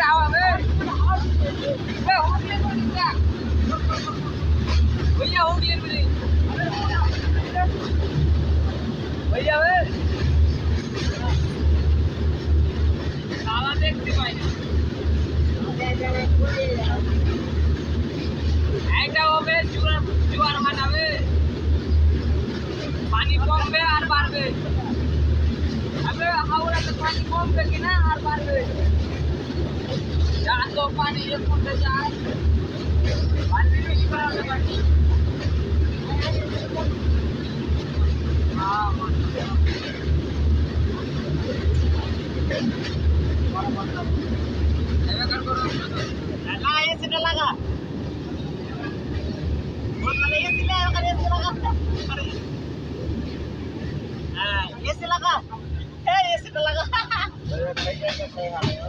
આવા બે હોટલે કોની જા ભૈયા હોટલે બધી ભૈયા વે આવા દેખતી ભાઈ आइटा हो बे जुआर हटावे पानी कम बे आर बार बे अबे हावड़ा तो पानी कम बे कि ना आर बार बे जा तो पानी एक फुट जा पानी में निकल के पानी हां कर करो ला ये से लगा ये सिला कर ये लगा अरे हां ये से लगा ए ये से लगा